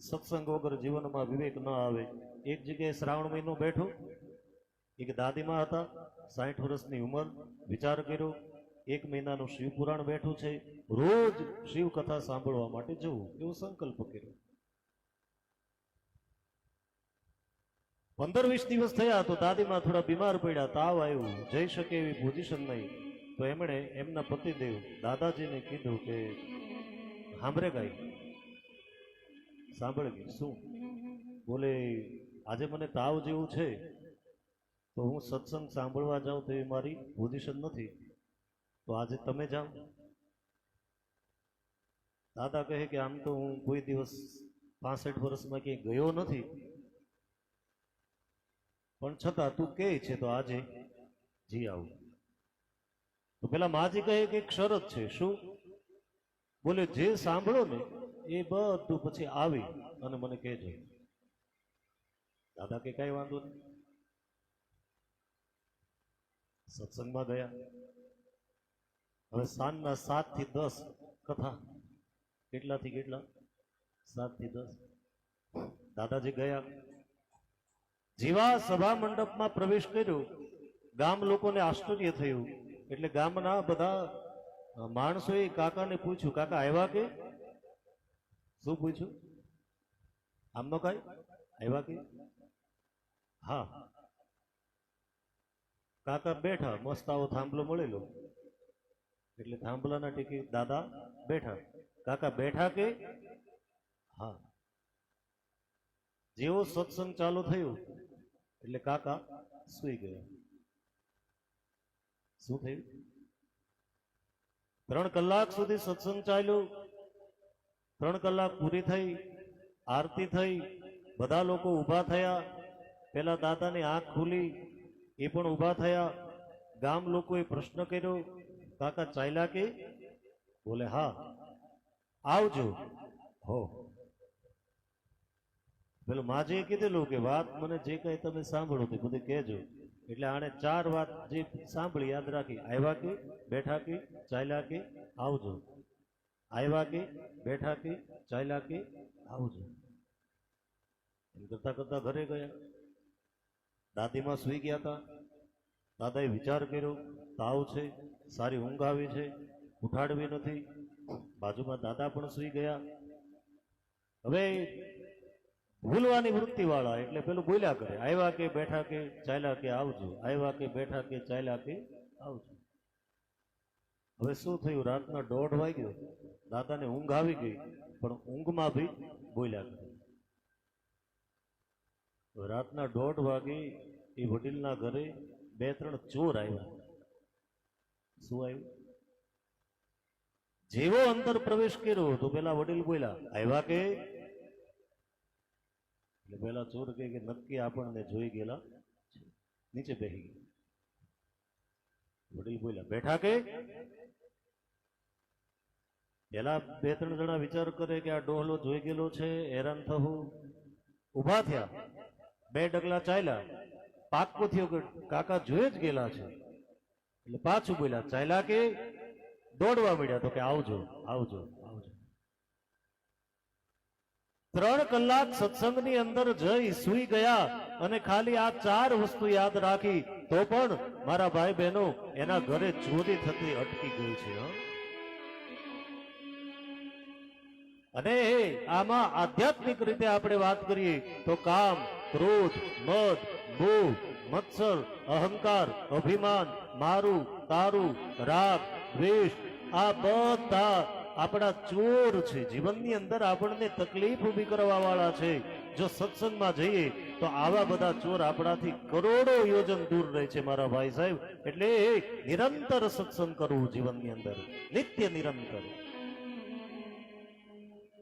સત્સંગ વગર જીવનમાં વિવેક ન આવે. એક જગ્યાએ શ્રાવણ મહિનો બેઠો, એક દાદીમાં હતા, 60 વર્ષની ઉંમર. વિચાર કર્યો, 1 મહિનાનું શિવપુરાણ બેઠું છે, રોજ શિવ કથા સાંભળવા માટે જવું, એવો સંકલ્પ કર્યો. 15-20 દિવસ થયા તો દાદીમાં થોડા બીમાર પડ્યા, તાવ આવ્યું, જઈ શકે એવી પોઝિશન નહીં. તો એમણે એમના પતિદેવ દાદાજીને કીધું કે સાંભળે કાંઈ, સાંભળ ગઈ શું? બોલે આજે મને તાવ જેવું છે તો હું સત્સંગ સાંભળવા જાઉં તો એ મારી પોઝિશન નથી, તો આજે તમે જાઓ. દાદા કહે કે આમ તો હું કોઈ દિવસ 65 વર્ષમાં ક્યાંય ગયો નથી, પણ છતાં તું કહે છે તો આજે જી આવું. તો પેલા માજી કહે કે એક શરત છે. શું? બોલે જે સાંભળો ને એ બધું પછી આવી અને મને કહેજો. દાદા કે કઈ વાંધો નહીં. સત્સંગમાં ગયા. હવે સાંજના 7 થી 10 કથા. કેટલાથી કેટલા? 7 થી 10. દાદાજી ગયા. જેવા સભા મંડપમાં પ્રવેશ કર્યો, ગામ લોકોને આશ્ચર્ય થયું. એટલે ગામના બધા માણસોએ કાકાને પૂછ્યું, કાકા આવ્યા કે? શું પૂછ્યું? આમનો કઈ આવ્યા કે? હા. કાકા બેઠા, મસ્ત આવો થાંભલો મળેલો, એટલે થાંભલાના ટેકે દાદા બેઠા. કાકા બેઠા કે? હા. જેવો સત્સંગ ચાલુ થયો એટલે કાકા સુઈ ગયા. શું થયું? 3 કલાક સુધી સત્સંગ ચાલ્યો. 3 કલાક પૂરી થઈ, આરતી થઈ, બધા લોકો ઊભા થયા. પેલા દાદાની આંખ ખુલી, એ પણ ઊભા થયા. ગામ લોકોએ પ્રશ્ન કર્યો, કાકા ચાલ્યા કે? બોલે હા. આવજો. હો. પેલું માજીએ કીધેલું કે વાત મને જે કઈ તમે સાંભળો તે બધું કહેજો. એટલે આણે 4 વાત જે સાંભળી યાદ રાખી. આવ્યા કે? બેઠા કે? ચાલ્યા કે? આવજો. આવ્યા કે? બેઠા કે? ચાલ્યા કે? આવજો. એમ કરતા કરતા ઘરે ગયા. દાદીમાં સુઈ ગયા હતા. દાદાએ વિચાર કર્યો, તાવ છે, સારી ઊંઘ આવી છે, ઉઠાડવી નથી. બાજુમાં દાદા પણ સુઈ ગયા. હવે ભૂલવાની વૃત્તિ વાળા, એટલે પેલું બોલ્યા કરે, આવ્યા કે? બેઠા કે? ચાલ્યા કે? આવજો. આવ્યા કે? બેઠા કે? ચાલ્યા કે? આવજો. હવે શું થયું? રાતના 1:30 વાગ્યો. દાદાને ઊંઘ આવી ગઈ, પણ ઊંઘમાં બી બોલ્યા કરે. રાતના 1:30 વાગે એ વડીલના ઘરે 2-3 ચોર આવ્યા. શું આવ્યું? જેવો અંદર પ્રવેશ કર્યો તો પેલા વડીલ બોલ્યા, આવ્યા કે? એટલે પેલા ચોર કહે કે નક્કી આપણને જોઈ ગયેલા, નીચે બેસી ગયા. વડીલ બોલ્યા, બેઠા કે? પેલા 2-3 જણા વિચાર કરે કે આ ડોહલો જોઈ ગયેલો છે, હેરાન થવું. ઉભા થયા, 2 ડગલા ચાલ્યા. પાક્કું થયું કે કાકા જોઈ જ ગયેલા છે. એટલે પાછું બોલ્યા, ચાલ્યા કે? દોડવા મળ્યા. તો કે આવજો, આવજો, આવજો. 3 કલાક સત્સંગની અંદર જઈ સુઈ ગયા અને ખાલી આ 4 વસ્તુ યાદ રાખી તો પણ મારા ભાઈ બહેનો એના ઘરે ચોરી થતી અટકી ગઈ છે. અને આમાં આધ્યાત્મિક રીતે આપણે વાત કરીએ તો કામ, ક્રોધ, મદ, મોહ, મત્સર, અહંકાર, અભિમાન, મારું, તારું, રાગ, દ્વેષ, આ બધા આપણા ચોર છે. જીવનની અંદર આપણને તકલીફ ઊભી કરવા વાળા છે. જો સત્સંગમાં જઈએ તો આવા બધા ચોર આપણાથી કરોડો યોજન દૂર રહે છે મારા ભાઈ સાહેબ. એટલે નિરંતર સત્સંગ કરવું જીવનની અંદર, નિત્ય નિરંતર.